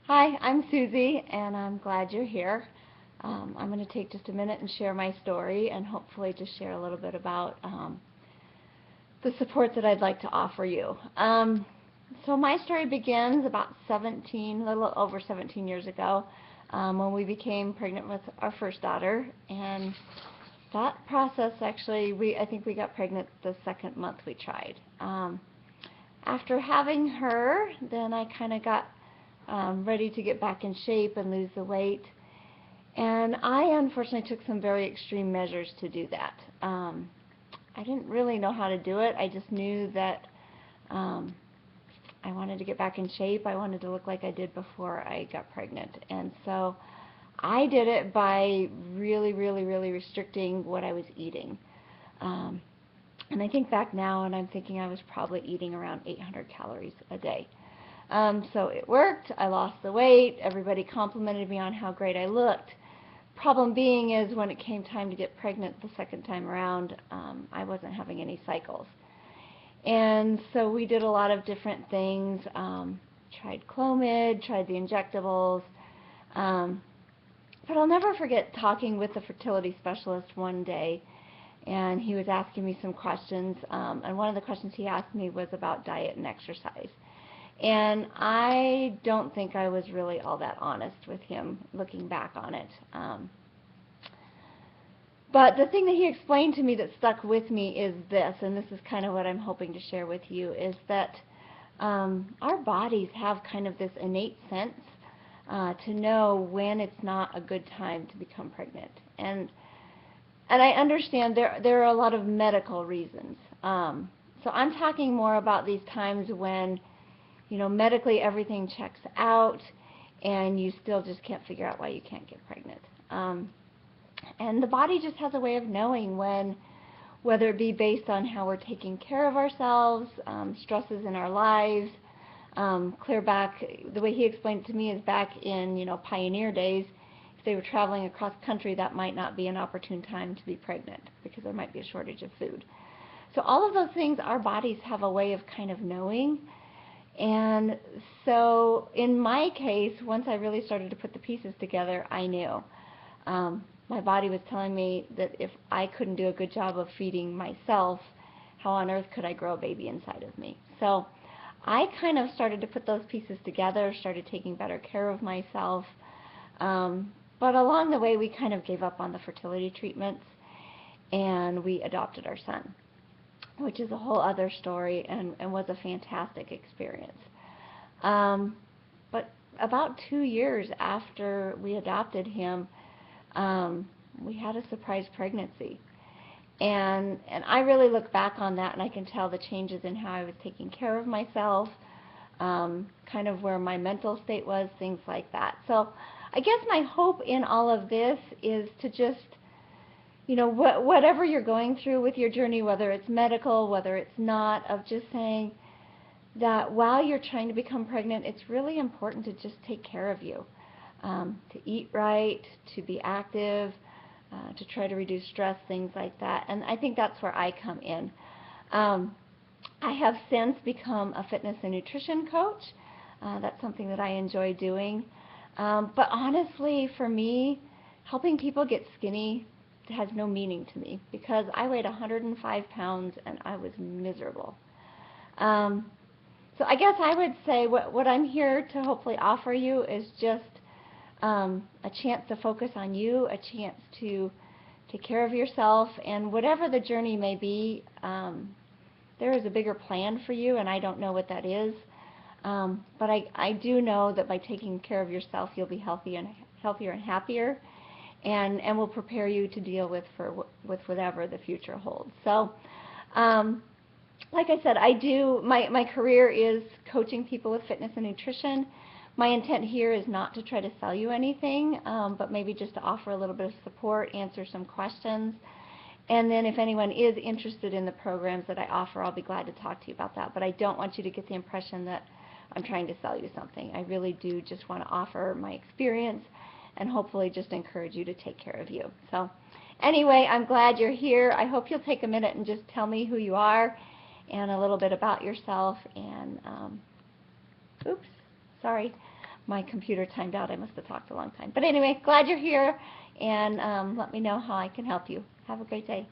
Hi, I'm Susie, and I'm glad you're here. I'm going to take just a minute and share my story and hopefully just share a little bit about the support that I'd like to offer you. So my story begins about 17, a little over 17 years ago, when we became pregnant with our first daughter. And that process actually, I think we got pregnant the second month we tried. After having her, then I kind of got ready to get back in shape and lose the weight. And I unfortunately took some very extreme measures to do that. I didn't really know how to do it. I just knew that I wanted to get back in shape. I wanted to look like I did before I got pregnant. And so I did it by really restricting what I was eating. And I think back now and I'm thinking I was probably eating around 800 calories a day. So it worked. I lost the weight. Everybody complimented me on how great I looked. Problem being is when it came time to get pregnant the second time around, I wasn't having any cycles. And so we did a lot of different things. Tried Clomid, tried the injectables. But I'll never forget talking with the fertility specialist one day, and he was asking me some questions. And one of the questions he asked me was about diet and exercise. And I don't think I was really all that honest with him looking back on it. But the thing that he explained to me that stuck with me is this, and this is kind of what I'm hoping to share with you, is that our bodies have kind of this innate sense to know when it's not a good time to become pregnant. And I understand there are a lot of medical reasons. So I'm talking more about these times when medically everything checks out and you still just can't figure out why you can't get pregnant. And the body just has a way of knowing when, whether it be based on how we're taking care of ourselves, stresses in our lives, clear back, the way he explained it to me is back in, pioneer days, if they were traveling across country, that might not be an opportune time to be pregnant because there might be a shortage of food. So all of those things our bodies have a way of kind of knowing. And so in my case, once I really started to put the pieces together, I knew. My body was telling me that if I couldn't do a good job of feeding myself, how on earth could I grow a baby inside of me? So I kind of started to put those pieces together, started taking better care of myself. But along the way, we kind of gave up on the fertility treatments, and we adopted our son, which is a whole other story and was a fantastic experience. But about 2 years after we adopted him, we had a surprise pregnancy. And I really look back on that and I can tell the changes in how I was taking care of myself, kind of where my mental state was, things like that. So I guess my hope in all of this is to just whatever you're going through with your journey, whether it's medical, whether it's not, of just saying that while you're trying to become pregnant, it's really important to just take care of you, to eat right, to be active, to try to reduce stress, things like that. And I think that's where I come in. I have since become a fitness and nutrition coach. That's something that I enjoy doing. But honestly, for me, helping people get skinny has no meaning to me because I weighed 105 pounds and I was miserable. So I guess I would say what I'm here to hopefully offer you is just a chance to focus on you, a chance to take care of yourself, and whatever the journey may be, there is a bigger plan for you, and I don't know what that is. But I do know that by taking care of yourself, you'll be healthier and happier, and will prepare you to deal with whatever the future holds. So, like I said, my career is coaching people with fitness and nutrition. My intent here is not to try to sell you anything, but maybe just to offer a little bit of support, answer some questions. And then if anyone is interested in the programs that I offer, I'll be glad to talk to you about that. But I don't want you to get the impression that I'm trying to sell you something. I really do just want to offer my experience and hopefully just encourage you to take care of you. So anyway, I'm glad you're here. I hope you'll take a minute and just tell me who you are and a little bit about yourself. And oops, sorry. my computer timed out. I must have talked a long time. But anyway, glad you're here, and let me know how I can help you. Have a great day.